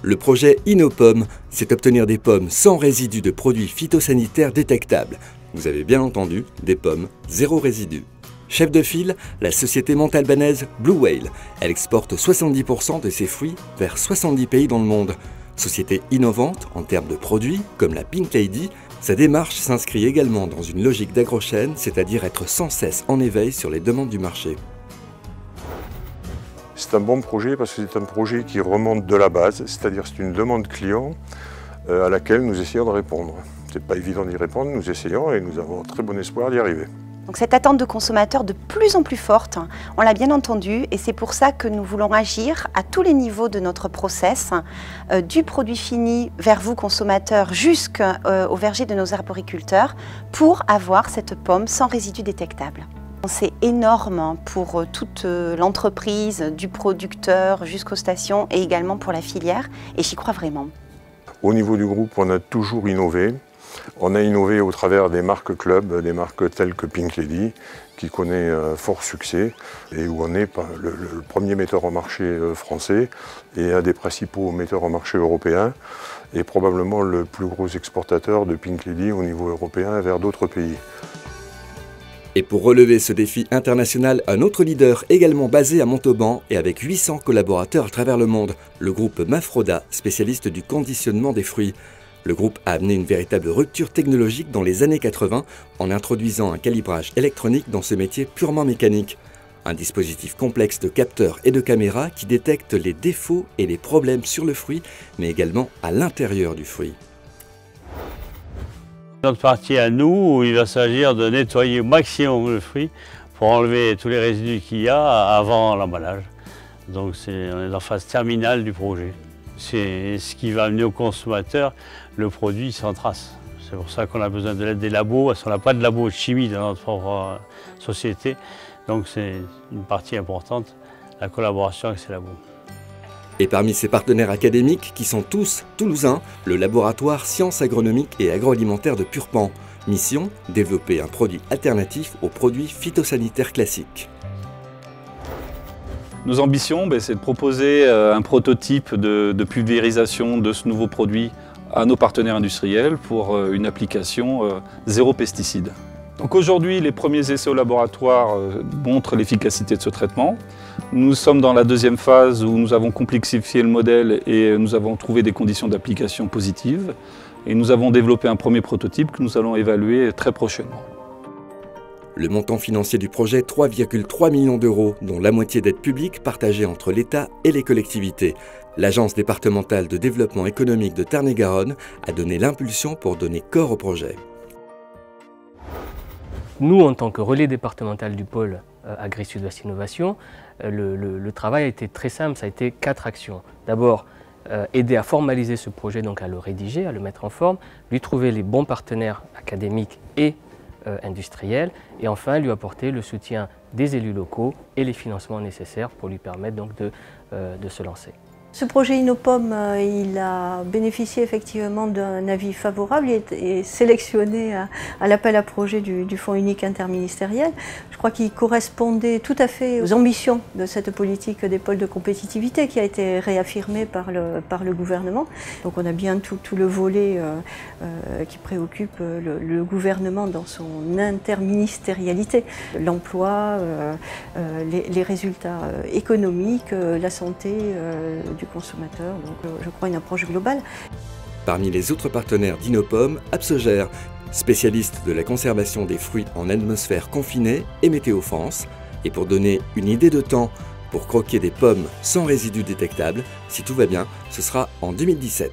Le projet InnoPomme, c'est obtenir des pommes sans résidus de produits phytosanitaires détectables. Vous avez bien entendu, des pommes zéro résidu. Chef de file, la société montalbanaise Blue Whale. Elle exporte 70% de ses fruits vers 70 pays dans le monde. Société innovante en termes de produits, comme la Pink Lady, sa démarche s'inscrit également dans une logique d'agrochaîne, c'est-à-dire être sans cesse en éveil sur les demandes du marché. C'est un bon projet parce que c'est un projet qui remonte de la base, c'est-à-dire c'est une demande client à laquelle nous essayons de répondre. C'est pas évident d'y répondre, nous essayons et nous avons très bon espoir d'y arriver. Donc cette attente de consommateurs de plus en plus forte, on l'a bien entendu, et c'est pour ça que nous voulons agir à tous les niveaux de notre process, du produit fini vers vous consommateurs jusqu'au verger de nos arboriculteurs, pour avoir cette pomme sans résidus détectables. C'est énorme pour toute l'entreprise, du producteur jusqu'aux stations et également pour la filière, et j'y crois vraiment. Au niveau du groupe, on a toujours innové. On a innové au travers des marques club, des marques telles que Pink Lady, qui connaît fort succès et où on est le premier metteur en marché français et un des principaux metteurs en marché européens et probablement le plus gros exportateur de Pink Lady au niveau européen vers d'autres pays. Et pour relever ce défi international, un autre leader également basé à Montauban et avec 800 collaborateurs à travers le monde, le groupe Mafroda, spécialiste du conditionnement des fruits. Le groupe a amené une véritable rupture technologique dans les années 80 en introduisant un calibrage électronique dans ce métier purement mécanique. Un dispositif complexe de capteurs et de caméras qui détecte les défauts et les problèmes sur le fruit, mais également à l'intérieur du fruit. Notre partie à nous, où il va s'agir de nettoyer au maximum le fruit pour enlever tous les résidus qu'il y a avant l'emballage. Donc on est dans la phase terminale du projet. C'est ce qui va amener au consommateur le produit sans trace. C'est pour ça qu'on a besoin de l'aide des labos, parce qu'on n'a pas de labo de chimie dans notre société. Donc c'est une partie importante, la collaboration avec ces labos. Et parmi ses partenaires académiques, qui sont tous toulousains, le laboratoire Sciences agronomiques et agroalimentaires de Purpan. Mission, développer un produit alternatif aux produits phytosanitaires classiques. Nos ambitions, c'est de proposer un prototype de pulvérisation de ce nouveau produit à nos partenaires industriels pour une application zéro pesticide. Donc aujourd'hui, les premiers essais au laboratoire montrent l'efficacité de ce traitement. Nous sommes dans la deuxième phase où nous avons complexifié le modèle et nous avons trouvé des conditions d'application positives. Et nous avons développé un premier prototype que nous allons évaluer très prochainement. Le montant financier du projet, 3,3 millions d'euros, dont la moitié d'aides publiques partagées entre l'État et les collectivités. L'Agence départementale de développement économique de Tarn-et-Garonne a donné l'impulsion pour donner corps au projet. Nous, en tant que relais départemental du pôle Agri-Sud-Ouest Innovation, le travail a été très simple, ça a été 4 actions. D'abord, aider à formaliser ce projet, donc à le rédiger, à le mettre en forme, lui trouver les bons partenaires académiques et industriels, et enfin lui apporter le soutien des élus locaux et les financements nécessaires pour lui permettre donc de se lancer. Ce projet InnoPomme, il a bénéficié effectivement d'un avis favorable et est sélectionné à l'appel à projet du Fonds unique interministériel. Je crois qu'il correspondait tout à fait aux ambitions de cette politique des pôles de compétitivité qui a été réaffirmée par le gouvernement. Donc on a bien tout le volet qui préoccupe le gouvernement dans son interministérialité. L'emploi, les résultats économiques, la santé du consommateur, donc je crois une approche globale. Parmi les autres partenaires d'InnoPomme, Absogère, spécialiste de la conservation des fruits en atmosphère confinée et Météo France. Et pour donner une idée de temps pour croquer des pommes sans résidus détectables, si tout va bien, ce sera en 2017.